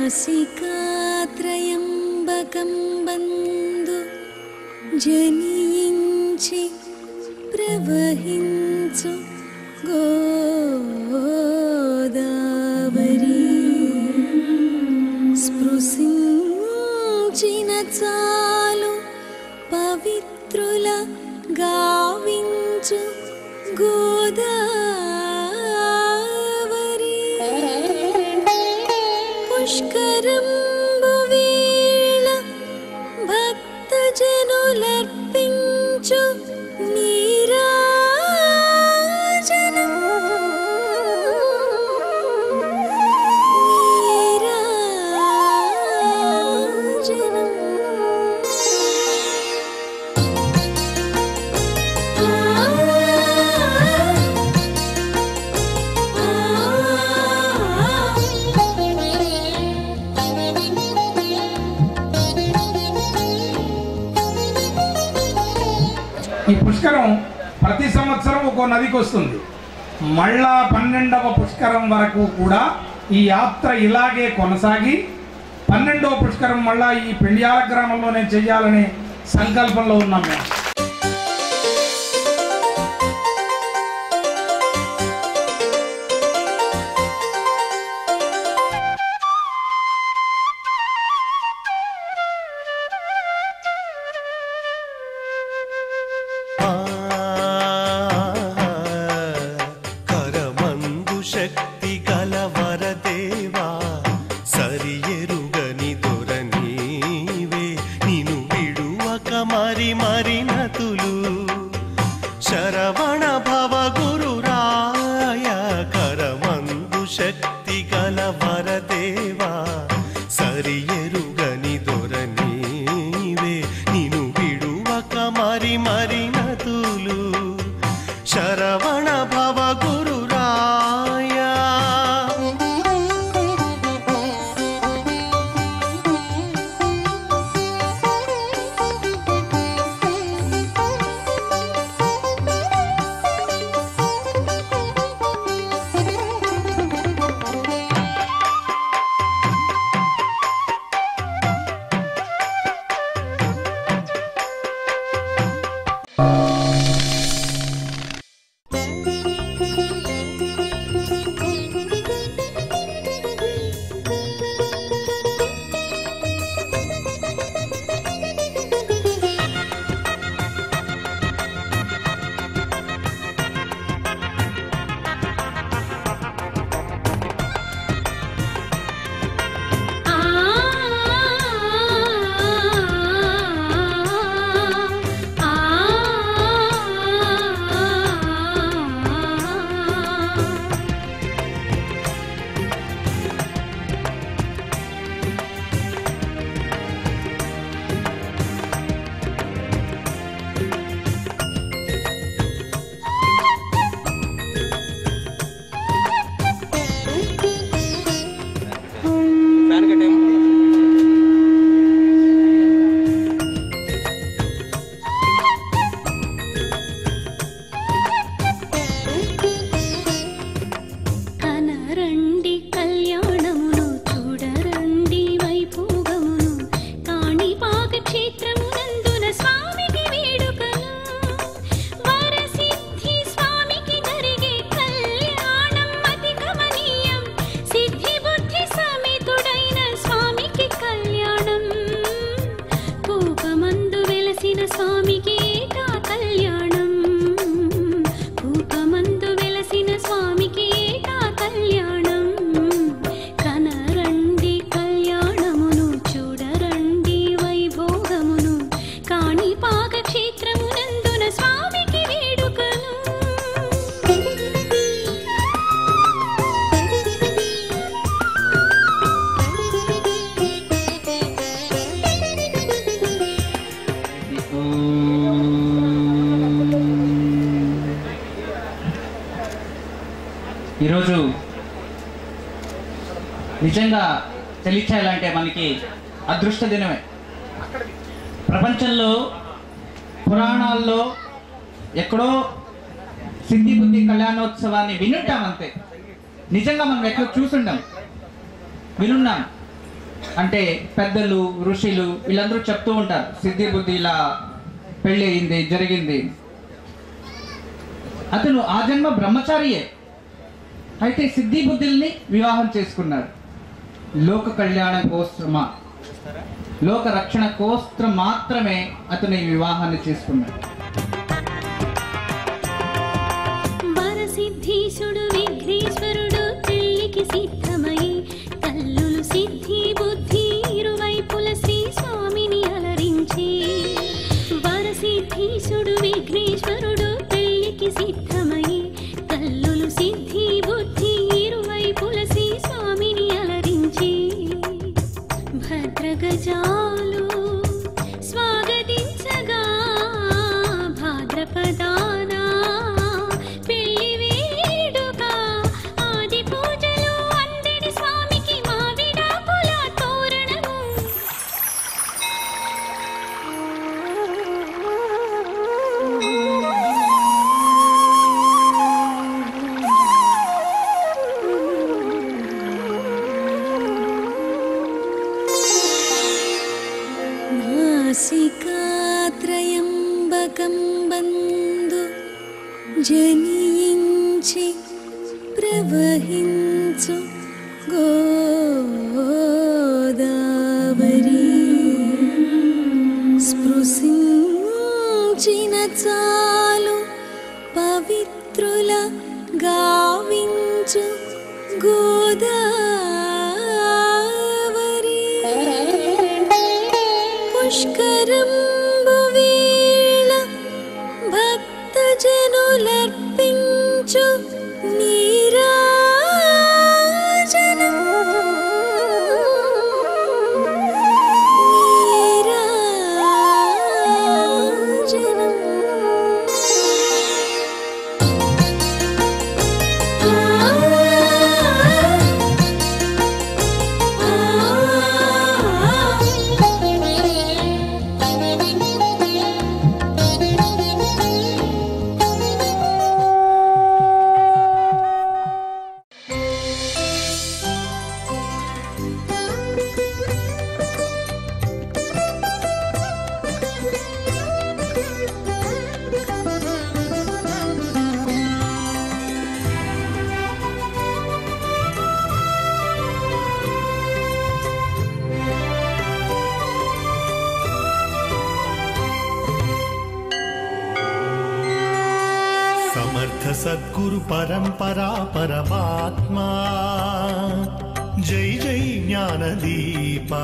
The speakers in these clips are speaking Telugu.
నాసికాత్రయంబకం బంధు జనించి ప్రవహించు గోదావరి స్పృశించిన చాలు పవిత్రుల గావించు గోదావరి పుష్కరంబు వేళ భక్తజనులర్పించు నీరాజనం ఈ పుష్కరం ప్రతి సంవత్సరం ఒక్కో నదికి వస్తుంది. మళ్ళా 12వ పుష్కరం వరకు కూడా ఈ యాత్ర ఇలాగే కొనసాగి 12వ పుష్కరం మళ్ళా ఈ పెండ్యాల గ్రామంలోనే చెయ్యాలనే సంకల్పంలో ఉన్నాం మేము. శరవణ భవ గురురాయ కరమందు శక్తి గల వరదేవా సరి ఎరుగని దొరనీవే నిను విడువక మరి మరి నతులు శరవణ భవ గురురాయ ఈరోజు నిజంగా చెల్లించాలంటే మనకి అదృష్ట దినమే. ప్రపంచంలో పురాణాల్లో ఎక్కడో సిద్ధి బుద్ధి కళ్యాణోత్సవాన్ని వినుంటాం అంతే. నిజంగా మనం ఎక్కడ చూసుంటాం, వినున్నాం. అంటే పెద్దలు ఋషులు వీళ్ళందరూ చెప్తూ ఉంటారు, సిద్ధి బుద్ధి ఇలా పెళ్ళి అయింది జరిగింది. అతను ఆ జన్మ బ్రహ్మచారియే, అయితే సిద్ధి బుద్ధుల్ని వివాహం చేసుకున్నాడు. లోక కళ్యాణ కోసమా, లోక రక్షణ కోసం మాత్రమే అతను ఈ వివాహాన్ని చేసుకున్నాడు. వరసిద్ధీశుడు విఘ్నేశ్వరుడు పెళ్లికి సిద్ధమై కల్లులు సిద్ధి బుద్ధి ఇరువైపుల శ్రీ స్వామిని అలరించి. వరసిద్ధీశుడు విఘ్నేశ్వరుడు పెళ్లికి సిద్ధమై కల్లులు సిద్ధి బుద్ధి ఇరువైపుల శ్రీ స్వామిని అలరించి. భద్రగజాలు స్వాగతించగా భాద్రపదాన పెళ్లి వేడుక ఆది పూజలు అందరి స్వామికి మావిడాకుల తోరణము. నాసికాత్రయంబకం బంధు జనించి ప్రవహించు గోదావరి. స్పృశించిన చాలు పవిత్రుల గావించు గోదావరి. పుష్కరంబు వేళ భక్తజనులర్పించు నీరాజనం. నీరాజనం. समर्थ सद्गुरु परंपरा परमात्मा जय जय ज्ञानदीपा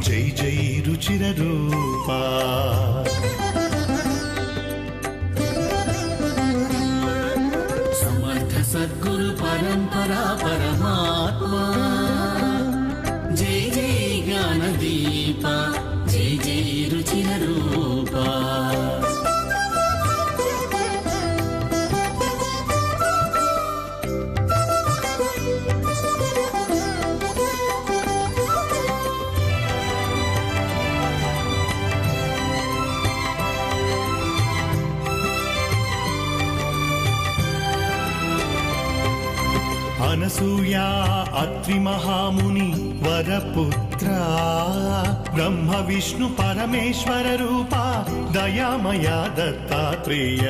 जय जय रुचिर रूपा. समर्थ सद्गुरु परंपरा परमात्मा जय जय ज्ञानदीपा जय जय रुचिर रूपा. అనసూయా అత్రి మహాముని వరపుత్ర బ్రహ్మ విష్ణు పరమేశ్వర రూప దయామయ దత్తాత్రేయ.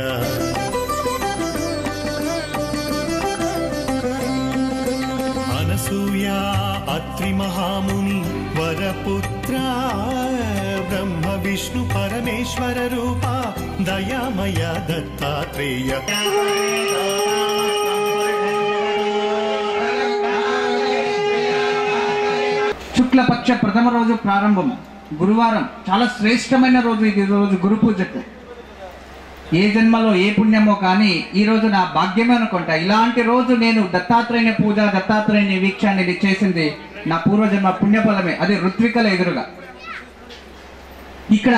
అనసూయా అత్రి మహాముని వరపుత్ర బ్రహ్మ విష్ణు పరమేశ్వర రూప దయామయ దత్తాత్రేయ. శుక్లపక్ష ప్రథమ రోజు ప్రారంభం గురువారం, చాలా శ్రేష్టమైన రోజు ఇది. రోజు గురు పూజకు ఏ జన్మలో ఏ పుణ్యమో కానీ ఈ రోజు నా భాగ్యమే అనుకుంటా. ఇలాంటి రోజు నేను దత్తాత్రేయుని పూజ దత్తాత్రేయుని వీక్షాన్ని ఇది చేసింది నా పూర్వజన్మ పుణ్యఫలమే, అది ఋత్వికల ఎదురుగా. ఇక్కడ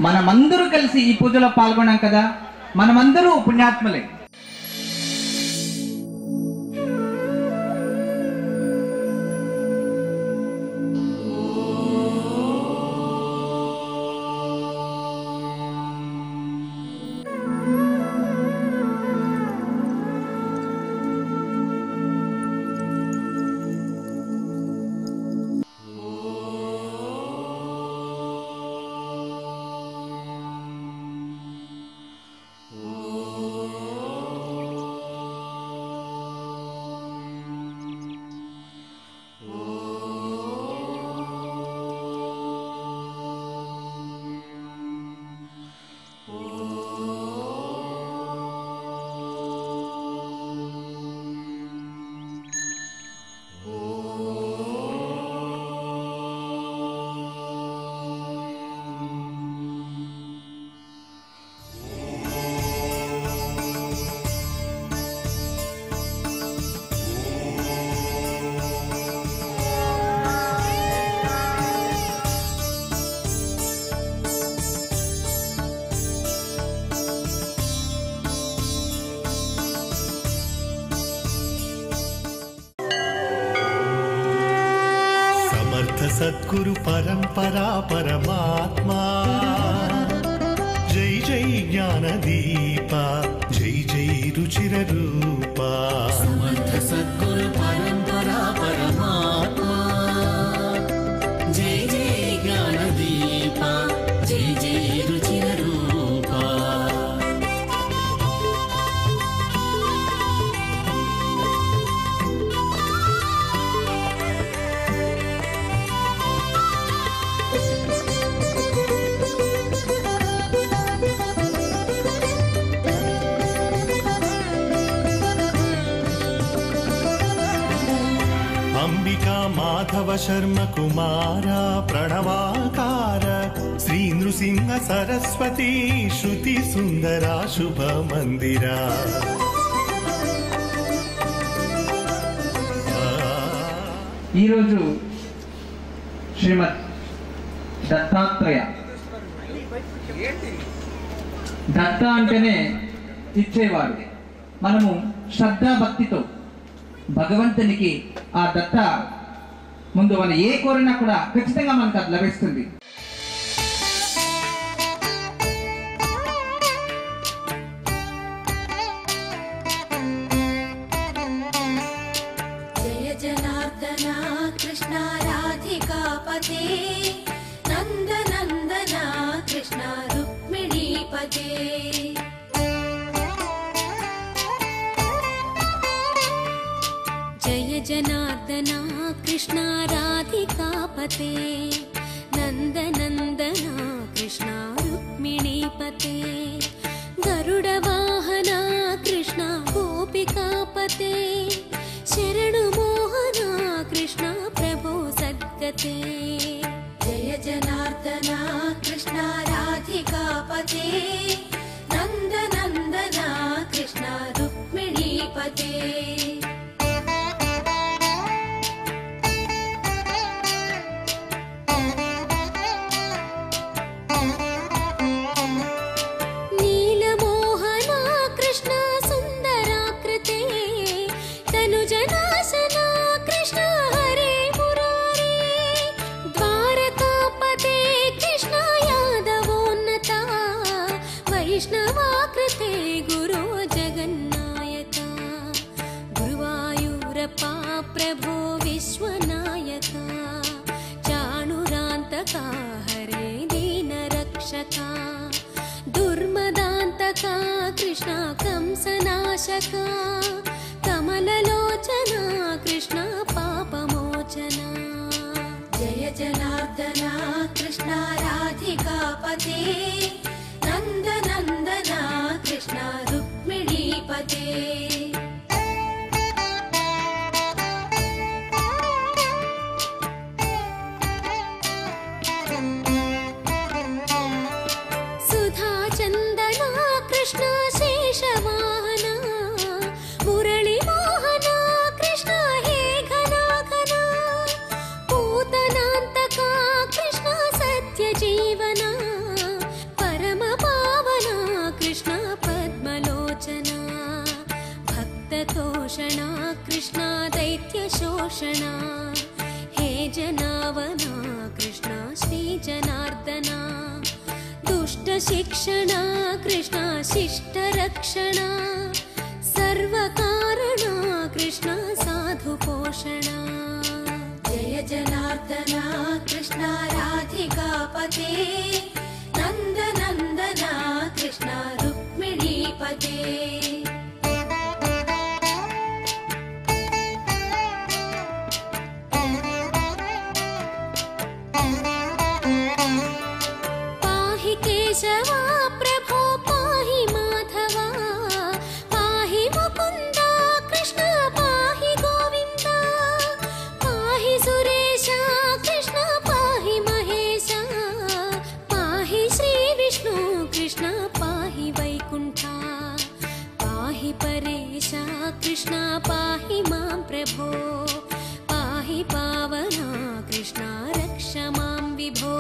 మనమందరూ కలిసి ఈ పూజలో పాల్గొన్నాం కదా, మనమందరూ పుణ్యాత్మలే. सद्गुरु परंपरा परमात्मा जय जय ज्ञानदीपा जय जय रुचिर रूपा समर्थ सद्गुरु परंपरा परमात्मा जय जय ज्ञानदीपा जय जय रुचिर रूपा अंबिका माधव शर्म कुमारा प्रणवाकार श्री नृसिंह सरस्वती श्रुति सुंदरा शुभ मंदिरा ఈరోజు శ్రీమద్ దత్తాత్రేయ దత్త అంటేనే ఇచ్చేవాడు. మనము శ్రద్ధా భక్తితో భగవంతునికి ఆ దత్త ముందు మనం ఏ కోరినా కూడా ఖచ్చితంగా మనకు అది లభిస్తుంది. जय जनार्दना कृष्ण राधिकापते नन्दनन्दना कृष्ण रुक्मिणीपते जय जनार्दना कृष्ण राधिकापते नन्दनन्दना कृष्ण रुक्मिणीपते गरुडवाहना कृष्ण गोपिकापते शरणुमोहना कृष्ण प्रभो सद्गते जय जनार्दना कृष्ण राधिकापते नन्दनन्दना कृष्ण रुक्मिणीपते नीलमोहना कृष्ण सुन्दराकृते तनुजनाशना कृष्ण हरे मुरारे द्वारकापते कृष्ण यादवोन्नता वैष्णवाकृते गुरो जगन्नायका गुरुवायूरप्पा प्रभो विश्वनायका चाणुरान्तका हरे दीनरक्षका दुर्मदान्तका कृष्ण कंसनाशका कमललोचना कृष्ण पापमोचना जय जनार्दना कृष्ण राधिकापते नन्दनन्दना कृष्ण रुक्मिणीपते सुधाचन्दना कृष्ण शेषवाहना मुरळीमोहना कृष्ण हे घना घना पूतनान्तका कृष्ण सत्यजीवना परमपावना कृष्ण पद्मलोचना भक्ततोषणा कृष्ण दैत्यशोषणा हे जनावना कृष्ण श्रीजनार्दना दुष्टशिक्षणा कृष्ण शिष्टरक्षणा सर्वकारणा कृष्ण साधुपोषणा जय जनार्दना कृष्ण राधिकापते नन्दनन्दना कृष्ण रुक्मिणीपते केशवा प्रभो पाहि माधवा पाहि मुकुन्दा कृष्ण पाहि गोविन्दा पाहि सुरेशा कृष्ण पाहि महेशा पाहि श्रीविष्णु कृष्ण पाहि वैकुण्ठा पाहि परेशा कृष्ण पाहि मां प्रभो पाहि पावना कृष्ण रक्ष मां विभो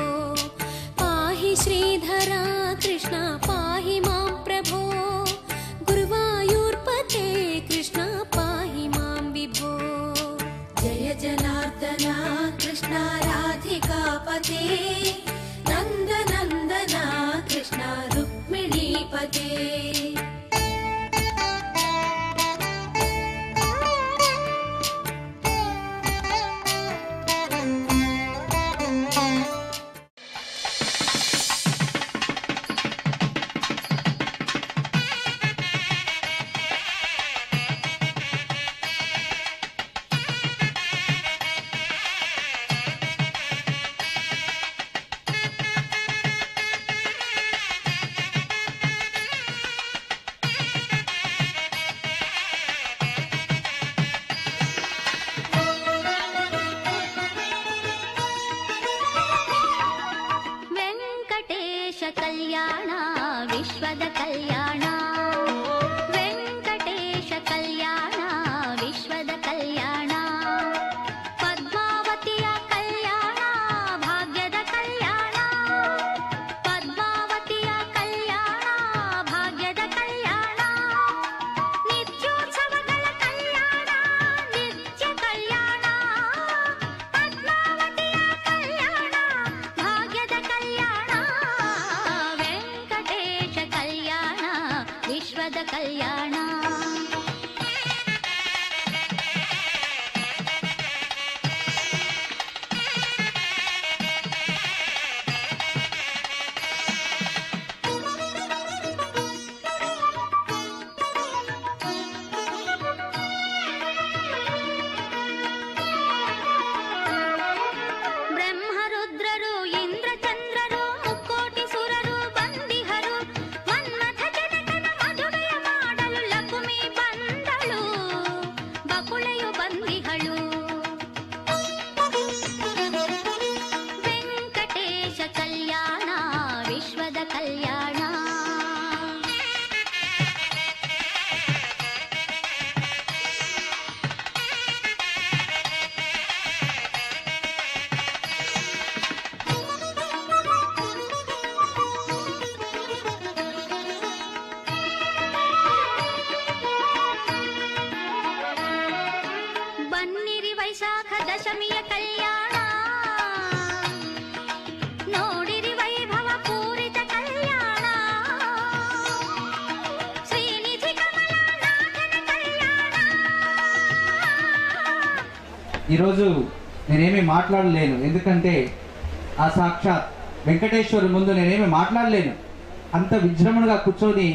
श्रीधरा कृष्ण पाहि मां प्रभो गुरुवायूर्पते कृष्ण पाहि मां विभो जय जनार्दना कृष्ण राधे राधिकापते नन्दनन्दना कृष्ण रुक्मिणीपते कल्याण विश्वद कल्याण वेंकटेश कल्याण विश्वद कल्याण पद्मावतिय कल्याण भाग्यद कल्याण पद्मावतिय कल्याण भाग्यद कल्याण नित्योत्सवगळ कल्याण नित्य कल्याण पद्मावतिय कल्याण भाग्यद कल्याण वेंकटेश कल्याण विश्वद कल्याण ಬ್ರಹ್ಮರುದ್ರರು ಇಂದ್ರಚಂದ್ರರು ಮುಕ್ಕೋಟಿ ಸುರರು ಬಂದಿಹರು ಮನ್ಮಥ ಜನಕನ ಮದುವೆಯ ಮಾಡಲು ಲಕುಮಿ ಬಂದಳು ಬಕುಳೆಯು ಬಂದಿಹಳು ವೆಂಕಟೇಶ ಕಲ್ಯಾಣ ವಿಶ್ವದ ಕಲ್ಯಾಣ ಬನ್ನಿರಿ ವೈಶಾಖ ದಶಮಿಯ ಕಲ್ಯಾಣ ನೋಡಿರಿ ವೈಭವ ಪೂರಿತ ಕಲ್ಯಾಣ ಶ್ರೀನಿಧಿ ಕಮಲಾನಾಥನ కళ్యాణ ఈరోజు నేనేమి మాట్లాడలేను, ఎందుకంటే ఆ సాక్షాత్ వెంకటేశ్వరు ముందు నేనేమి మాట్లాడలేను. అంత విజృంభణగా కూర్చొని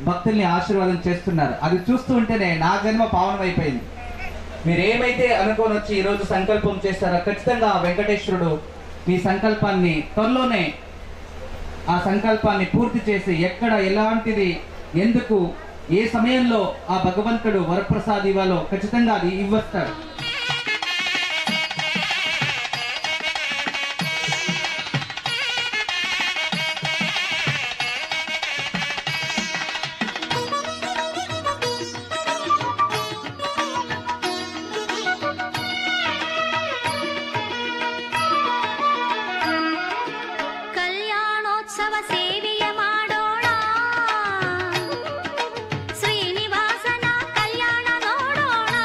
భక్తుల్ని ఆశీర్వాదం చేస్తున్నారు. అది చూస్తూ ఉంటేనే నా జన్మ పావనమైపోయింది. మీరు ఏమైతే అనుకొని వచ్చి ఈరోజు సంకల్పం చేస్తారో ఖచ్చితంగా వెంకటేశ్వరుడు మీ సంకల్పాన్ని త్వరలోనే ఆ సంకల్పాన్ని పూర్తి చేసి ఎక్కడ ఎలాంటిది ఎందుకు ఏ సమయంలో ఆ భగవంతుడు వరప్రసాద్ ఇవ్వాలో ఖచ్చితంగా అది ఇవ్వస్తాడు. ಕಲ್ಯಾಣೋತ್ಸವ ಸೇವೆಯ ಮಾಡೋಣ ಶ್ರೀನಿವಾಸನ ಕಲ್ಯಾಣ ನೋಡೋಣ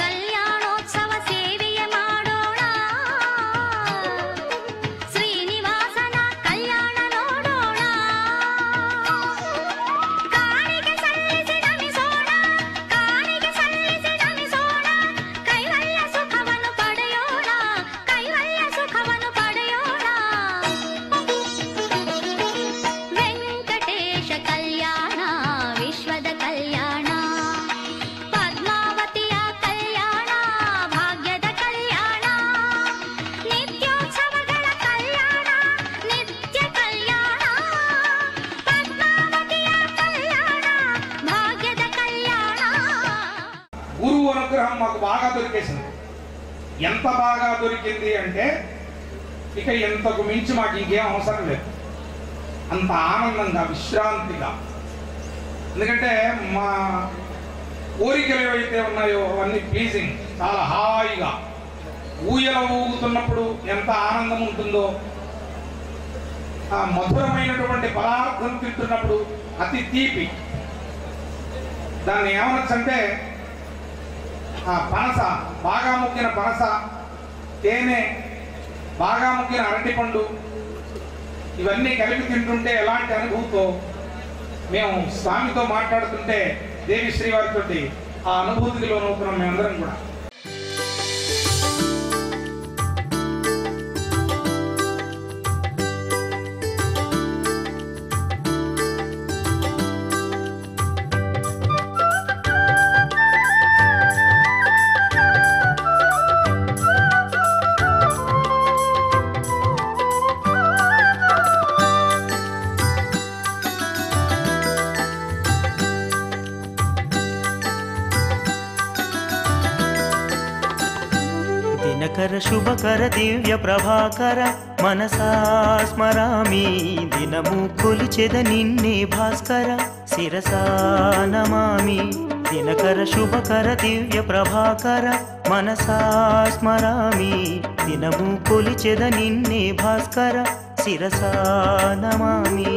ಕಲ್ಯಾಣೋತ್ಸವ ಸೇವೆಯ ಮಾಡೋಣ ಶ್ರೀನಿವಾಸನ ಕಲ್ಯಾಣ ನೋಡೋಣ ಕಾಣಿಗೆ ಸಲ್ಲಿಸಿ ನಮಿಸೋಣ ಕಾಣಿಗೆ ಸಲ್ಲಿಸಿ ನಮಿಸೋಣ ಕೈವಲ್ಯ ಸುಖವನ್ನು ಪಡೆಯೋಣ ಕೈವಲ್ಯ ಸುಖವನ್ನು ಪಡೆಯೋಣ ವೆಂಕಟೇಶ ಕಲ್ಯಾಣ ವಿಶ್ವದ ಕಲ್ಯಾಣ ಪದ್ಮಾವತಿಯ ಕಲ್ಯಾಣ ಭಾಗ್ಯದ ಕಲ್ಯಾಣ ನಿತ್ಯೋತ್ಸವಗಳ ಕಲ್ಯಾಣ ನಿತ್ಯ ಕಲ್ಯಾಣ ಪದ್ಮಾವತಿಯ ಕಲ್ಯಾಣ ಭಾಗ್ಯದ ಕಲ್ಯಾಣ గురువు అనుగ్రహం మాకు బాగా దొరికేసింది. ఎంత బాగా దొరికింది అంటే ఇక ఇంతకు మించి మాకు ఇంకేం అవసరం లేదు. అంత ఆనందంగా విశ్రాంతిగా, ఎందుకంటే మా కోరికలు ఏవైతే ఉన్నాయో అవన్నీ ప్లీజింగ్, చాలా హాయిగా ఊయల ఊగుతున్నప్పుడు ఎంత ఆనందం ఉంటుందో, ఆ మధురమైనటువంటి పదార్థం తింటున్నప్పుడు అతి తీపి, దాన్ని ఏమనొచ్చంటే పనస, బాగా ముగ్గిన పనస, తేనె, బాగా ముగ్గిన అరటిపండు, ఇవన్నీ కలిపి తింటుంటే ఎలాంటి అనుభూతో మేము స్వామితో మాట్లాడుతుంటే దేవి శ్రీవారితో ఆ అనుభూతికి లోనవుతున్నాం మేమందరం కూడా. దినకర శుభకర దివ్య ప్రభాకర మనసా స్మరామి, దినము కొలిచెద నిన్నే భాస్కర శిరసా నమామి. దినకర శుభకర దివ్య ప్రభాకర మనసా స్మరామి, దినము కొలిచెద నిన్నే భాస్కర శిరసా నమామి.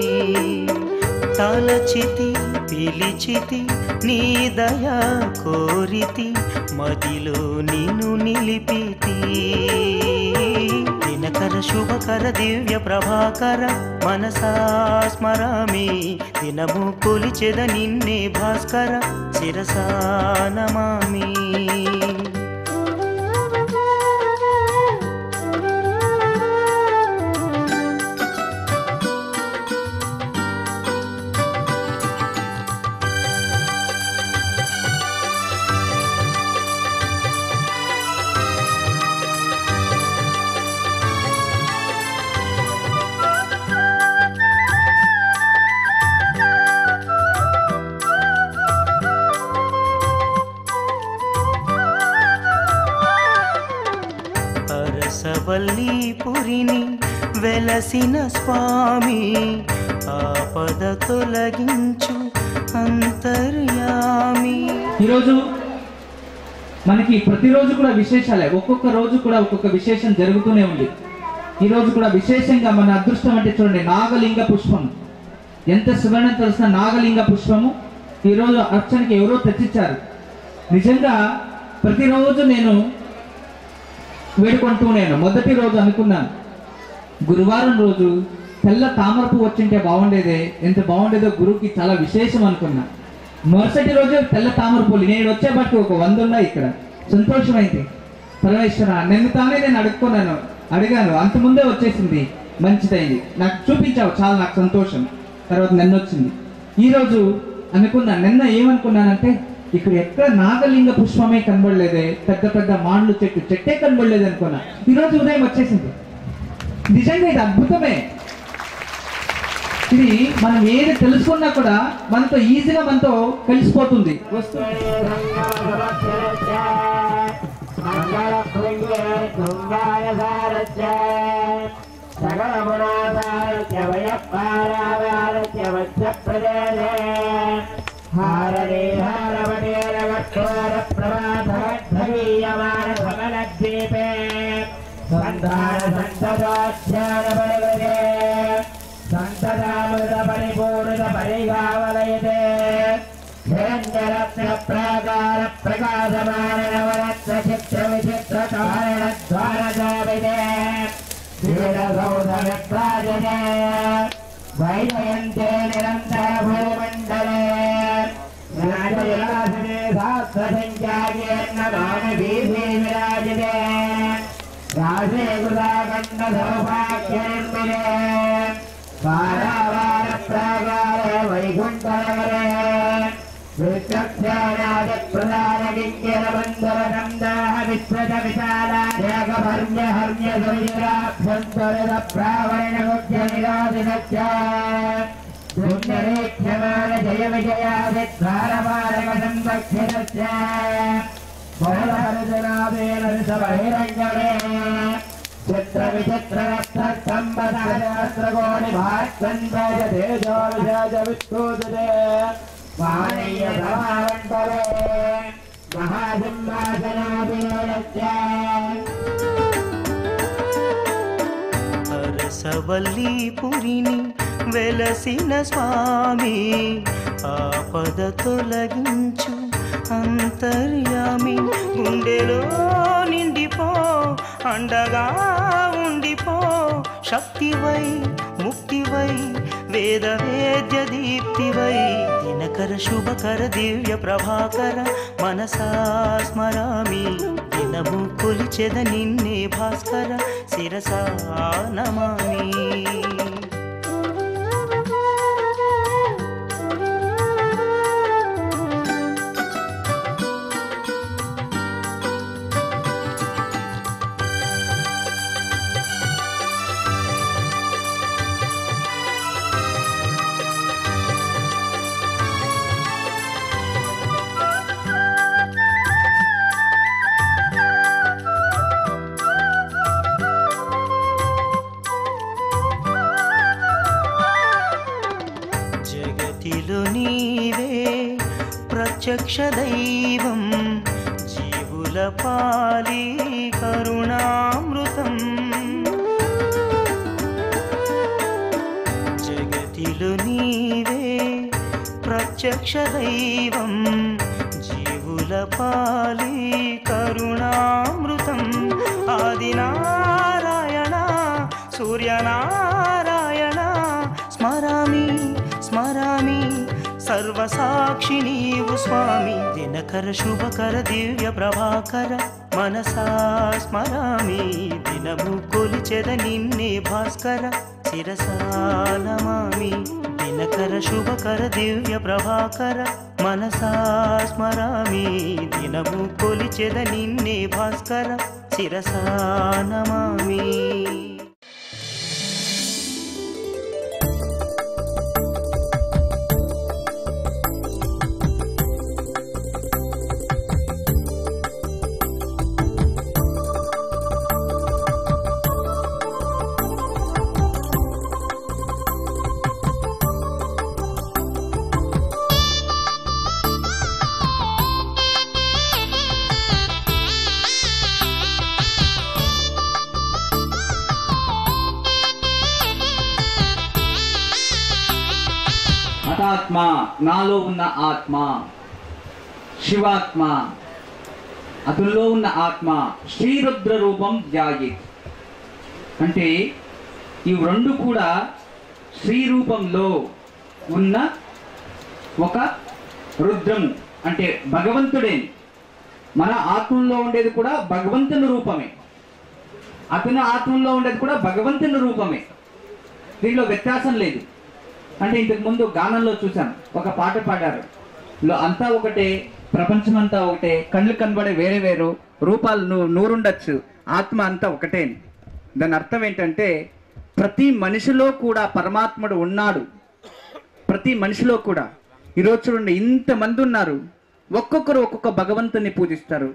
తలచితి పిలిచితి నీ దయా కోరితి, మదిలో నిన్ను నిలిపితి. దినకర శుభకర దివ్య ప్రభాకర మనసా స్మరామి, దినము కొలిచెద నిన్నే భాస్కర శిరసా నమామి. వల్లీపురిని వెలసిన స్వామి, ఆపద తొలగించు అంతర్యామి. ఈరోజు మనకి ప్రతిరోజు కూడా విశేషాలే, ఒక్కొక్క రోజు కూడా ఒక్కొక్క విశేషం జరుగుతూనే ఉంది. ఈరోజు కూడా విశేషంగా మన అదృష్టం అంటే చూడండి, నాగలింగ పుష్పం. ఎంత సువర్ణం తెలిసిన నాగలింగ పుష్పము ఈరోజు అర్చనకి ఎవరో తెచ్చిచ్చారు. నిజంగా ప్రతిరోజు నేను వేడుకుంటూ నేను మొదటి రోజు అనుకున్నాను, గురువారం రోజు తెల్ల తామరపు వచ్చింటే బాగుండేదే, ఎంత బాగుండేదో, గురువుకి చాలా విశేషం అనుకున్నా. మరుసటి రోజు తెల్ల తామరపూలు నేను వచ్చేపటికి ఒక 100 ఉన్నాయి ఇక్కడ. సంతోషమైంది. పరమేశ్వర నిన్ను తానే నేను అడిగాను, అంతకుముందే వచ్చేసింది, మంచిదైంది, నాకు చూపించావు, చాలా నాకు సంతోషం. తర్వాత నిన్న వచ్చింది. ఈరోజు అనుకున్నాను, నిన్న ఏమనుకున్నానంటే ఇక్కడ ఎక్కడ నాగలింగ పుష్పమే కనబడలేదే, పెద్ద పెద్ద మాండ్లు చెట్టే కనబడలేదు అనుకున్నా. ఈరోజు ఉదయం వచ్చేసింది. నిజంగా ఇది అద్భుతమే. ఇది మనం ఏది తెలుసుకున్నా కూడా మనతో ఈజీగా మనతో కలిసిపోతుంది. हारणे हारवनेन वक्षोर प्रभाधवद्धवीयमान कमलद्वीपे सन्धान सन्ततोध्यानबलवदे सन्ततामृत परिपूर्णित परिगावलयते हिरण्यरत्नप्राकार प्रकाशमान नवरत्न चित्र विचित्र तोरणद्वारशोभिते वीरसौधविप्राजते वैजयन्ते निरन्तर भूमण्डले राजयासने शास्त्रसञ्जायेन मानवीधि विराजते राजे कृताकण्डसौभाग्यनिर्मिते वारावारप्राकारे वैकुण्ठनगरे विचक्षणादिप्रदानकिङ्किरबन्धरसन्दाह विस्मृतविशालाभ्यन्तरितप्रावरणगुह्यनिरादिनच्च सुन्दरेक्षमान जय विजयादिद्वारपालकसंरक्षितश्च बहुहरजनादेन ऋषभहिरञ्जने चित्रविचित्ररत्नस्तम्भसहस्रकोटिभास्कन्धय तेजो विशेष विष्णुदते वाणीय समामण्डले महासिंहासनाभिनयश्च అరసవల్లీపురిని వెలసిన స్వామి ఆపద తొలగించు అంతర్యామి గుండెలో నిండిపో అండగా ఉండిపో శక్తివై ముక్తివై వేద వేద్య దీప్తివై దినకర శుభకర దివ్య ప్రభాకర మనసా స్మరామి దినము కొలిచెద నిన్నే భాస్కర శిరసా నమామి నీవే ప్రత్యక్ష దైవం జీవుల పాలి కరుణామృతం జగతిలో నీవే ప్రత్యక్ష దైవం జీవుల పాలి కరుణామృతం ఆదినారాయణ సూర్యనారాయణ స్మరామి స్మరామి సర్వసాక్షి నీవు స్వామి దినకర శుభకర దివ్య ప్రభాకర మనసా స్మరామి దినము కొలిచెద నిన్నే భాస్కర శిరసా నమామి దినకర శుభకర దివ్య ప్రభాకర మనసా స్మరామి దినము కొలిచెద నిన్నే భాస్కర శిరసా నమామి ఆత్మ నాలో ఉన్న ఆత్మ శివాత్మ అతనిలో ఉన్న ఆత్మ శ్రీరుద్ర రూపం ధ్యాయేత్ అంటే ఈ రెండు కూడా శ్రీ రూపంలో ఉన్న ఒక రుద్రము అంటే భగవంతుడే. మన ఆత్మలో ఉండేది కూడా భగవంతుని రూపమే, అతని ఆత్మలో ఉండేది కూడా భగవంతుని రూపమే. దీనిలో వ్యత్యాసం లేదు. అంటే ఇంతకు ముందు గానంలో చూసాం, ఒక పాట పాడారు, అంతా ఒకటే, ప్రపంచం అంతా ఒకటే, కళ్ళు కనబడే వేరే వేరు రూపాలు నూరుండొచ్చు, ఆత్మ అంతా ఒకటే. దాని అర్థం ఏంటంటే ప్రతి మనిషిలో కూడా పరమాత్ముడు ఉన్నాడు. ప్రతి మనిషిలో కూడా. ఈరోజు చూడండి, ఇంతమంది ఉన్నారు, ఒక్కొక్కరు ఒక్కొక్క భగవంతుని పూజిస్తారు,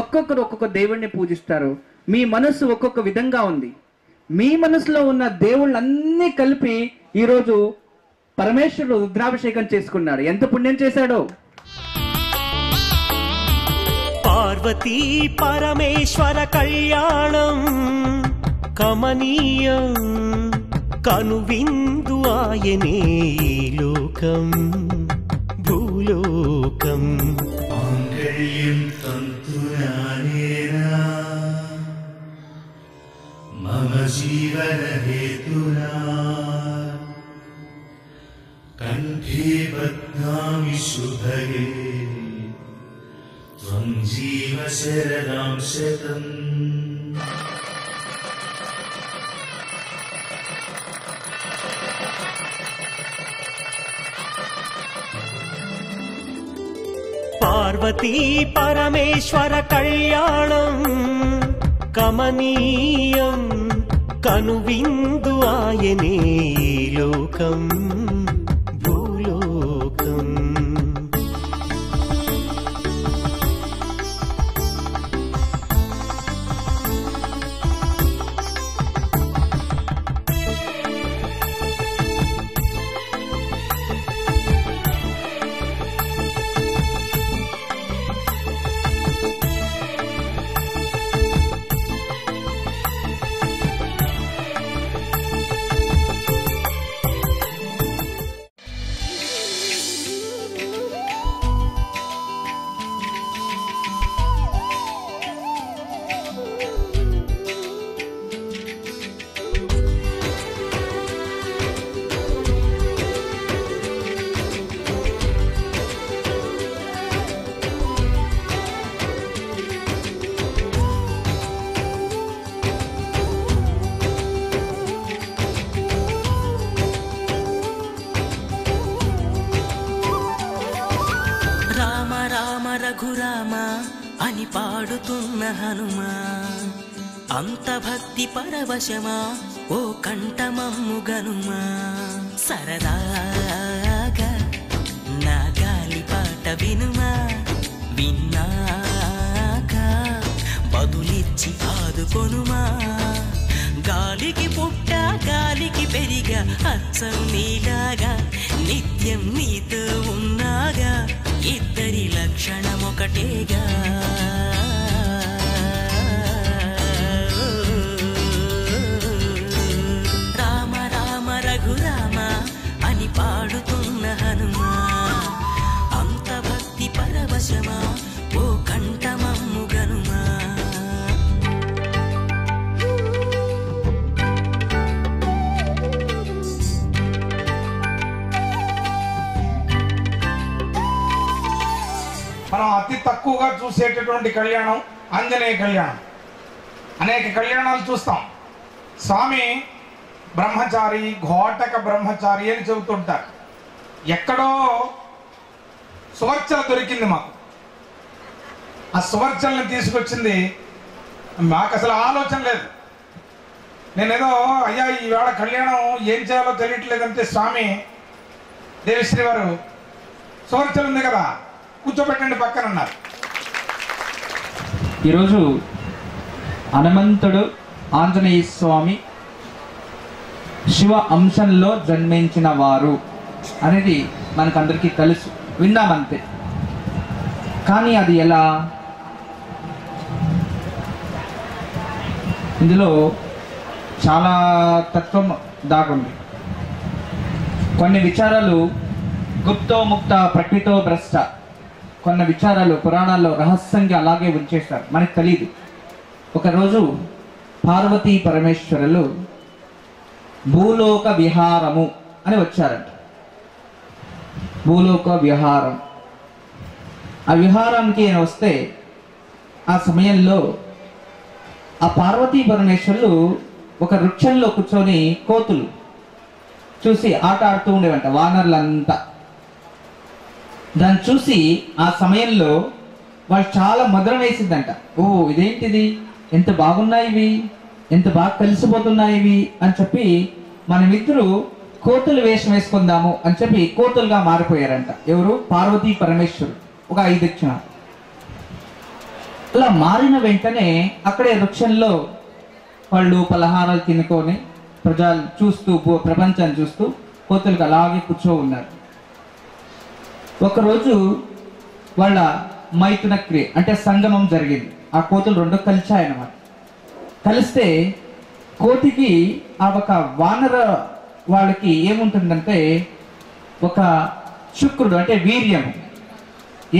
ఒక్కొక్కరు ఒక్కొక్క దేవుణ్ణి పూజిస్తారు. మీ మనస్సు ఒక్కొక్క విధంగా ఉంది. మీ మనసులో ఉన్న దేవుళ్ళన్నీ కలిపి ఈరోజు పరమేశ్వరుడు రుద్రాభిషేకం చేసుకున్నాడు. ఎంత పుణ్యం చేశాడో. పార్వతీ పరమేశ్వర కళ్యాణం కమనీయం కనువిందు ఆయనే లోకం భూలోకం మాంగళ్యం తంతునానేనా మమ జీవన హేతునా కంఠే బధ్నామి శుభగే త్వం జీవ శరదాం శతం. పార్వతీ పరమేశ్వర కళ్యాణం కమనీయం కనువిందు ఆయనే లోకం భూలోకం. రఘురామ అని పాడుతున్న హనుమా అంత భక్తి పరవశమా ఓ కంఠమమ్ము గనుమా సరదాగా నా గాలి పాట వినుమా విన్నాక బదులిచ్చి ఆదుకొనుమా గాలికి పుట్ట గాలికి పెరిగా అచ్చం నీలాగా నిత్యం నీతో ఉన్నాగా ఇద్దరి లక్షణం ఒకటేగా రామ రామ రఘురామ అని పాడుతున్న హనుమా అంత భక్తి పరవశమా ఓ కంఠమమ్ము గనుమా మనం అతి తక్కువగా చూసేటటువంటి కళ్యాణం ఆంజనేయ కళ్యాణం. అనేక కళ్యాణాలు చూస్తాం. స్వామి బ్రహ్మచారి, ఘోటక బ్రహ్మచారి అని చెబుతుంటారు. ఎక్కడో సువర్చల దొరికింది మాకు. ఆ సువర్చల్ని తీసుకొచ్చింది మాకు అసలు ఆలోచన లేదు. నేనేదో అయ్యా ఈవేళ కళ్యాణం ఏం చేయాలో తెలియట్లేదంటే స్వామి దేవిశ్రీ వారు సువర్చలు ఉంది కదా కూర్చోబెట్టండి పక్కన అన్నారు. ఈరోజు హనుమంతుడు ఆంజనేయ స్వామి శివ అంశంలో జన్మించిన వారు అనేది మనకందరికీ తెలుసు, విన్నామంతే. కానీ అది ఎలా? ఇందులో చాలా తత్వం దాగుంది. కొన్ని విచారాలు గుప్తో ముక్త ప్రకృతో భ్రష్ట, కొన్ని విచారాలు పురాణాల్లో రహస్యంగా అలాగే ఉంచేస్తారు, మనకు తెలియదు. ఒకరోజు పార్వతీ పరమేశ్వరులు భూలోక విహారము అని వచ్చారంట. భూలోక విహారం, ఆ విహారానికి ఆయన వస్తే ఆ సమయంలో ఆ పార్వతీ పరమేశ్వరులు ఒక వృక్షంలో కూర్చొని కోతులు చూసి ఆట ఆడుతూ ఉండేవంట, వానరులంతా. దాన్ని చూసి ఆ సమయంలో వాళ్ళు చాలా మధురం వేసిందంట. ఓ ఇదేంటిది, ఎంత బాగున్నాయి ఇవి, ఎంత బాగా కలిసిపోతున్నాయి ఇవి అని చెప్పి మనమిద్దరు కోతులు వేషం వేసుకుందాము అని చెప్పి కోతులుగా మారిపోయారంట. ఎవరు? పార్వతీ పరమేశ్వరుడు. ఒక 5 క్షణాలు అలా మారిన వెంటనే అక్కడే వృక్షంలో పళ్ళు పలహారాలు తినుకొని ప్రజలు చూస్తూ ప్రపంచాన్ని చూస్తూ కోతులకు అలాగే కూర్చో ఉన్నారు. ఒకరోజు వాళ్ళ మైథున క్రియ అంటే సంగమం జరిగింది. ఆ కోతులు 2 కలిశాయన్నమాట. కలిస్తే కోతికి ఆ ఒక వానర వాళ్ళకి ఏముంటుందంటే ఒక శుక్రుడు అంటే వీర్యం,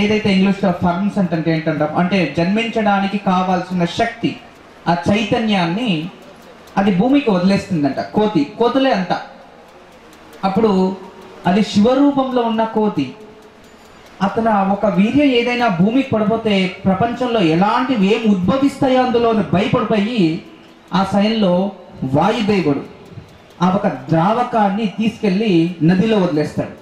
ఏదైతే ఇంగ్లీష్లో ఫర్మ్స్ అంటే ఏంటంటాం అంటే జన్మించడానికి కావాల్సిన శక్తి, ఆ చైతన్యాన్ని అది భూమికి వదిలేస్తుందంట. కోతులే అంత. అప్పుడు అది శివరూపంలో ఉన్న కోతి. అతను ఒక వీర్యం ఏదైనా భూమికి పడిపోతే ప్రపంచంలో ఎలాంటివి ఏం ఉద్భవిస్తాయో అందులో భయపడిపోయి ఆ సమయంలో వాయుదేవుడు ఆ ఒక ద్రావకాన్ని తీసుకెళ్లి నదిలో వదిలేస్తాడు.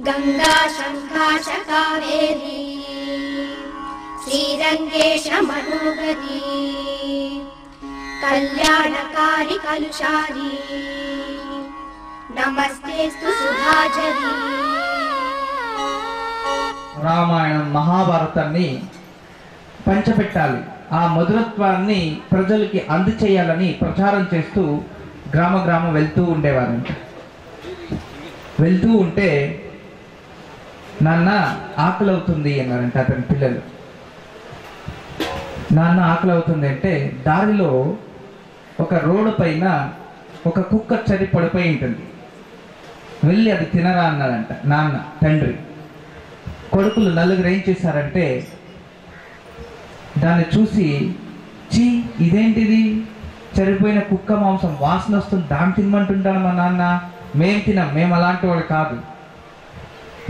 गंगा शंखाश कावेरी श्रीरंगेश मनोहरी कल्याणकारी कलुषारी नमस्तेस्तु सुधाझरी। రామాయణం మహాభారతాన్ని పంచపెట్టాలి, ఆ మధురత్వాన్ని ప్రజలకి అందచేయాలని ప్రచారం చేస్తూ గ్రామ గ్రామం వెళ్తూ ఉండేవారంట. వెళ్తూ ఉంటే నాన్న ఆకలి అవుతుంది అన్నారంట అతని పిల్లలు. నాన్న ఆకలి అవుతుంది అంటే దారిలో ఒక రోడ్డు పైన ఒక కుక్క చరి పడిపోయి ఉంటుంది, వెళ్ళి అది తినరా అన్నారంట నాన్న. తండ్రి కొడుకులు నలుగురు ఏం చేశారంటే దాన్ని చూసి, చీ ఇదేంటిది, చనిపోయిన కుక్క మాంసం వాసన వస్తుంది, దాన్ని తినమంటుంటాను మా నాన్న, మేము తినాం, మేము అలాంటి వాడు కాదు,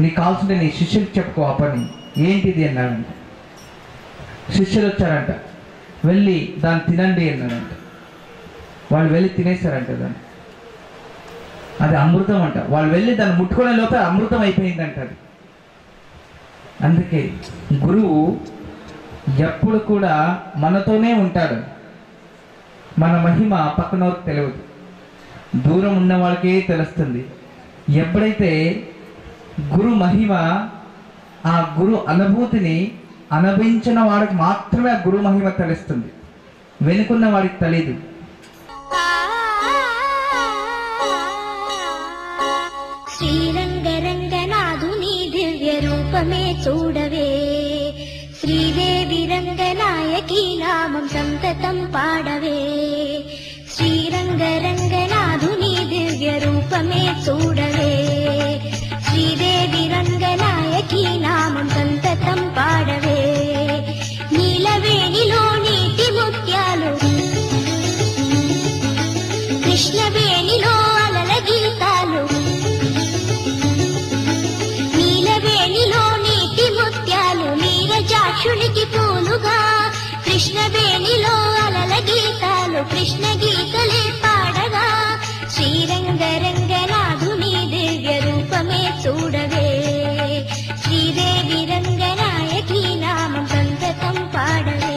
నీకు కావాల్సింటే నీ శిష్యులకు చెప్పుకో ఆ పని, ఏంటిది అన్నాడంట. శిష్యులు వచ్చారంట, వెళ్ళి దాన్ని తినండి అన్నాడంట. వాళ్ళు వెళ్ళి తినేశారంట దాన్ని. అది అమృతం అంట. వాళ్ళు వెళ్ళి దాన్ని ముట్టుకునే లోపల అమృతం అయిపోయిందంట అది. అందుకే గురువు ఎప్పుడు కూడా మనతోనే ఉంటాడు. మన మహిమ పక్కనోరికి తెలియదు, దూరం ఉన్న వాళ్ళకే తెలుస్తుంది. ఎప్పుడైతే గురు మహిమ, ఆ గురు అనుభూతిని అనుభవించిన వాడికి మాత్రమే ఆ గురు మహిమ తెలుస్తుంది, వెనుకున్న వాడికి తెలీదు. శ్రీరంగరంగనాథుని దివ్య రూపమే చూడవే, శ్రీదేవి రంగనాయకి నామం సంతతం పాడవే. శ్రీరంగరంగనాథుని దివ్య రూపమే చూడవే, శ్రీదేవి రంగనాయకి నామం సంతతం పాడవే. నీలవేణిలో నీటి ముత్యాలు, కృష్ణవేణిలో అలల గీతాలు, నీలవేణిలో నీటి ముత్యాలు నీరజాక్షునికి పూలుగా, కృష్ణవేణిలో అలల గీతాలు కృష్ణ గీతలే పాడగా. శ్రీరంగరంగనాథుని దివ్య రూపమే చూడవే, శ్రీదేవి రంగనాయకి నామం సంతతం పాడవే.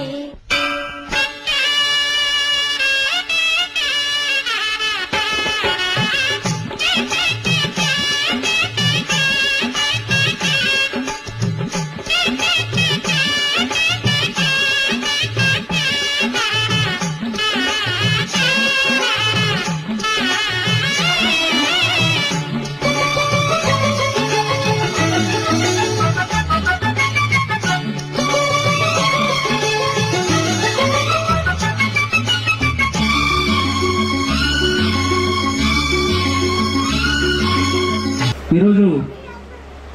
ఈరోజు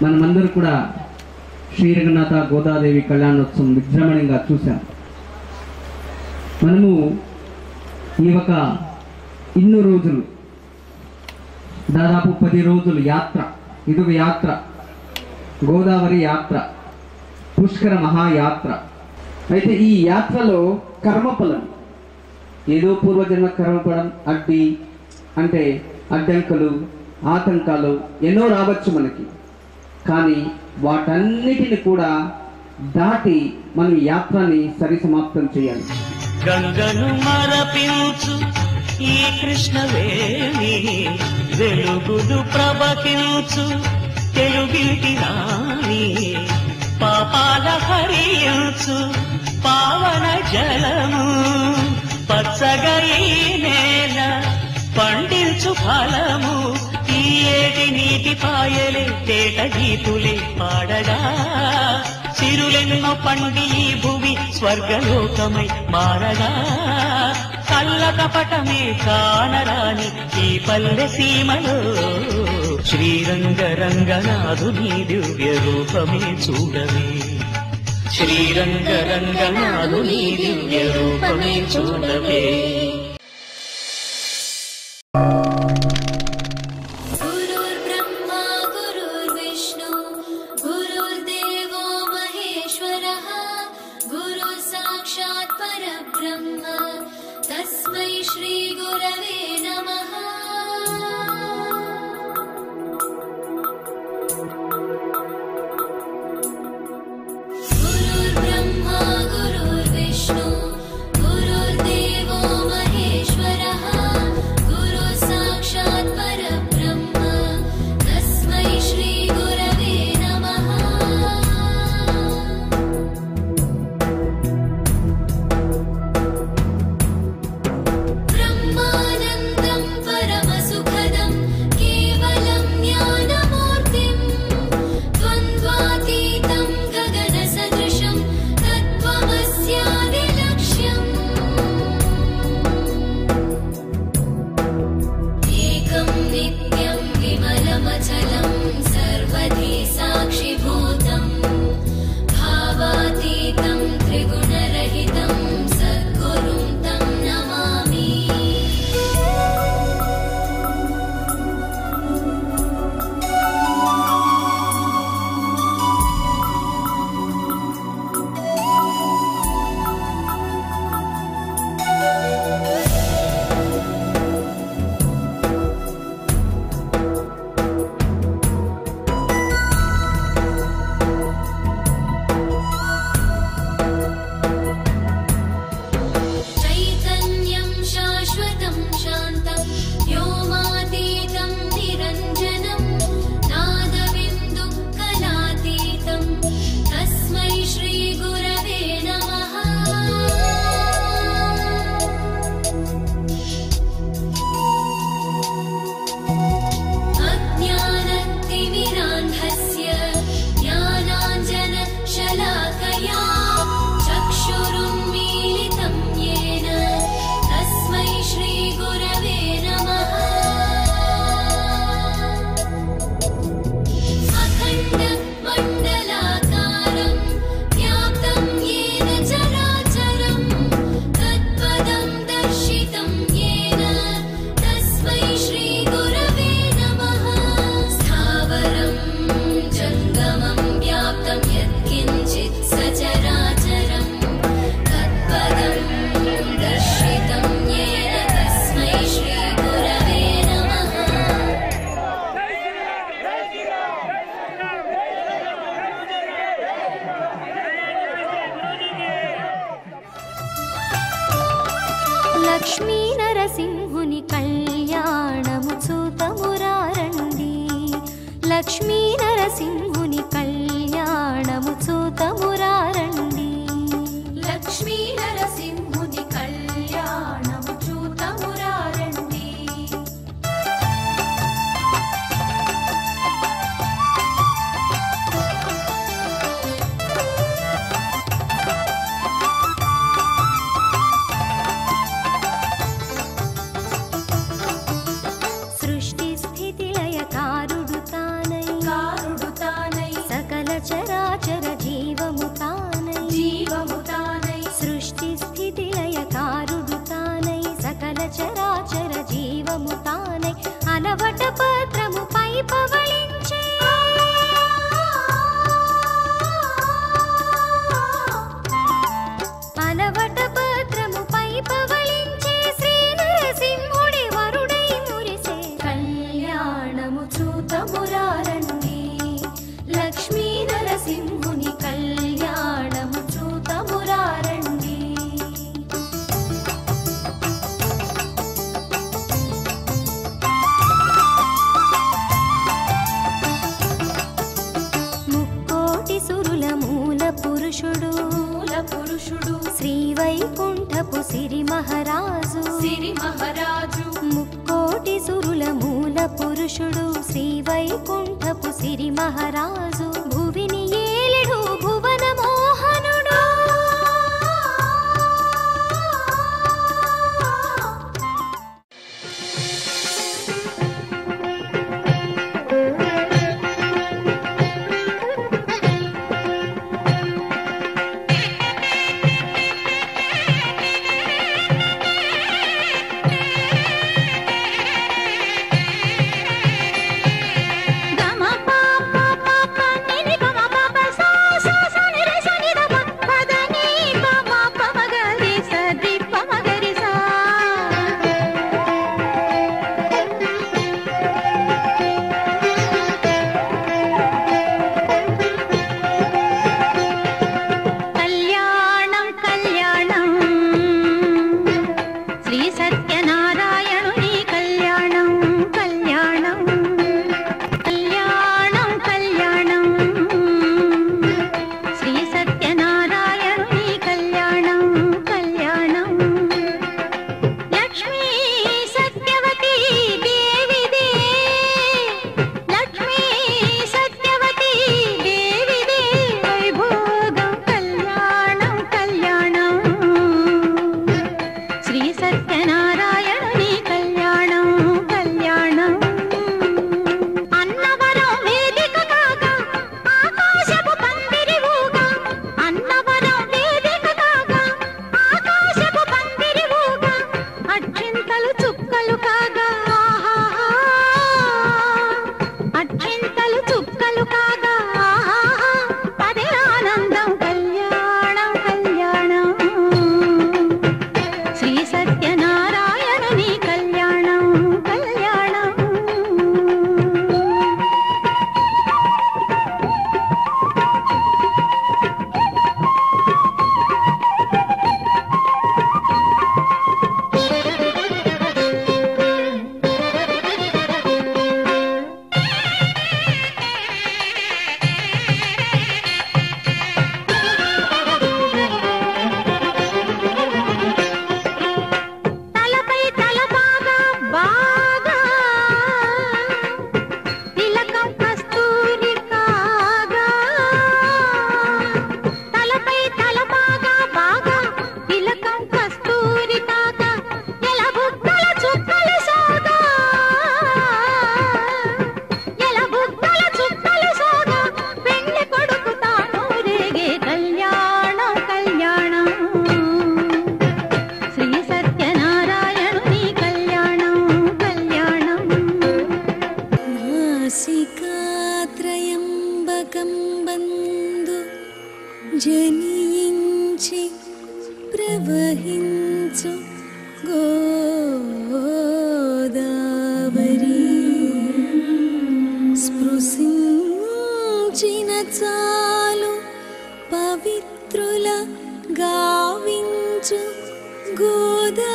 మనమందరూ కూడా శ్రీరంగనాథ గోదాదేవి కళ్యాణోత్సవం విజృంభణంగా చూసాం. మనము ఈ ఒక ఇన్ని రోజులు, దాదాపు 10 రోజులు యాత్ర, ఇదొక యాత్ర, గోదావరి యాత్ర, పుష్కర మహాయాత్ర. అయితే ఈ యాత్రలో కర్మఫలం, ఏదో పూర్వజన్మ కర్మఫలం అంటే అడ్డంకులు, ఆతంకాలు ఎన్నో రావచ్చు మనకి, కానీ వాటన్నిటిని కూడా దాటి మనం యాత్రని సరిసమాప్తం చేయాలి. గంగను మరపించు ఈ కృష్ణవేణి, వెలుగులు ప్రవహించు తెలుగింటి రాణి, పాపాల హరించు పావన జలము, పచ్చగా ఈ నేల పండించు ఫలము, ఈ ఏటి నీటి పాయలే తేట గీతులే పాడగా. సిరులెన్నో పండి ఈ భూమి స్వర్గలోకమై మారగా, కళ్ళ కపటమే కానరాని ఈ పల్లె సీమలో, శ్రీరంగరంగనాథుని దివ్య రూపమే చూడవే, శ్రీరంగరంగనాథుని దివ్య రూపమే చూడవే. गुरुर्ब्रह्मा गुरुर्विष्णु गुरुर्देवो महेश्वरः, गुरुः साक्षात् परब्रह्म तस्मै श्री गुरवे नमः। నరసింహుని కళ్యాణము చూతమురారండి. లక్ష్మీ నరసింహుని కళ్యాణము చూతమురారండి. లక్ష్మీ నరసింహుని కళ్యాణము చూతమురారండి. సృష్టి స్థితి లయకారుడు తానై సకల చరాచర జీవము తానై సృష్టి స్థితి లయకారుడు తానై సకల చరాచర జీవము తానై అలవట పత్రము పై పవళించే అలవట పత్రము పై పవళించే శ్రీ నరసింహుడి వరుడై మురిసే కళ్యాణము చూతమురారండి. లక్ష్మీ నరసింహుని కళ్యాణము చూతమురారండి. ముక్కోటి సురుల మూల పురుషుడు శ్రీ వైకుంఠపు సిరి మహారాజు ముక్కోటి సురుల మూల పురుషుడు శ్రీ వైకుంఠపు సిరి మహారాజు భువిని ఏలెడు భువన మోహనుడు జనించి ప్రవహించు గోదావరి స్పృశించిన చాలు పవిత్రుల గావించు గోదావరి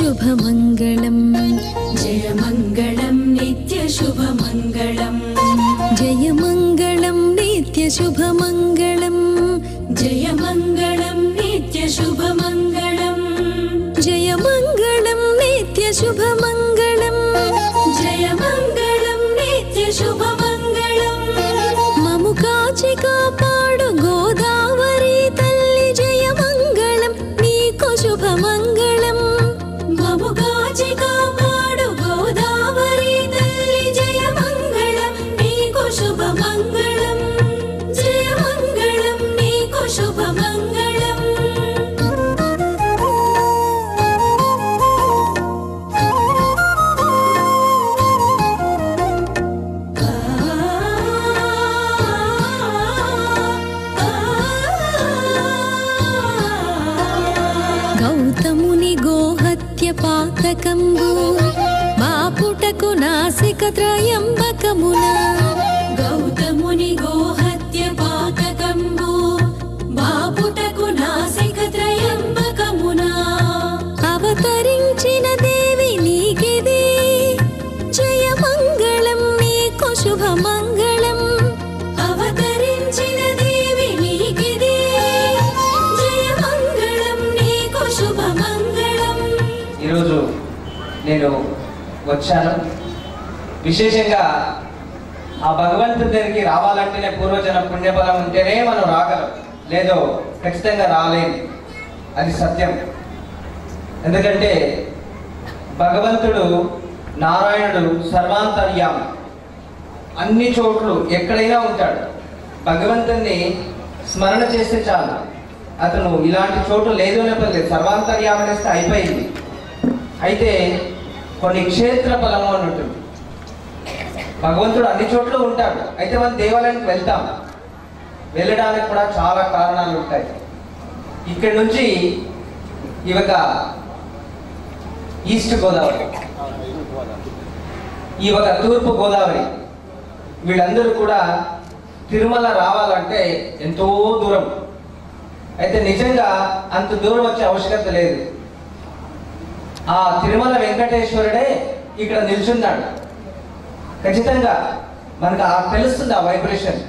शुभमङ्गलम् जय मङ्गलं नित्य शुभमङ्गलम् जय मङ्गलं नित्य शुभमङ्गलम् जय मङ्गलं नित्य शुभमङ्गलम् जय मङ्गलं नित्य शुभमङ्गलम् जय मङ्गलं नित्य शुभमङ्गलम् ममु काचि कापाडु गोदावरी तल्ली जय मङ्गलं नीकु शुभमङ्गलम् ममु काचि कापाडु गोदावरी तल्ली जय मङ्गलं नीकु शुभमङ्गलम् जय मङ्गलं नीकु शुभमङ्गलम् गौतमुनि गोहत्य पातकम्बु बापुटकु नासिकत्रयम्बकमुना गौतमुनि गोहत्य पातकम्बु बापुटकु नासिकत्रयम्बकमुना అవతరించిన దేవి నీకిది జయ మంగళం నీకు శుభమంగళం అవతరించిన దేవి నీకిది జయ మంగళం నీకు శుభమంగళం. ఈరోజు నేను వచ్చాను. విశేషంగా ఆ భగవంతుడి దగ్గరికి రావాలంటేనే పూర్వజన పుణ్యఫలం ఉంటేనే మనం రాగలం, లేదో ఖచ్చితంగా రాలేము. అది సత్యం. ఎందుకంటే భగవంతుడు నారాయణుడు సర్వాంతర్యామి, అన్ని చోట్లు ఎక్కడైనా ఉంటాడు. భగవంతుని స్మరణ చేస్తే చాలు, అతను ఇలాంటి చోటు లేదు అనే పర్లేదు, సర్వాంతర్యామి అనేస్తే అయిపోయింది. అయితే కొన్ని క్షేత్ర ఫలము అని ఉంటుంది. భగవంతుడు అన్ని చోట్ల ఉంటాడు, అయితే మనం దేవాలయానికి వెళ్తాం. వెళ్ళడానికి కూడా చాలా కారణాలు ఉంటాయి. ఇక్కడి నుంచి ఇవక ఈస్ట్ గోదావరి, ఇవక తూర్పు గోదావరి, వీళ్ళందరూ కూడా తిరుమల రావాలంటే ఎంతో దూరం. అయితే నిజంగా అంత దూరం వచ్చే ఆవశ్యకత లేదు. ఆ తిరుమల వెంకటేశ్వరుడే ఇక్కడ నిల్చున్నాడు. ఖచ్చితంగా మనకు తెలుస్తుంది ఆ వైబ్రేషన్.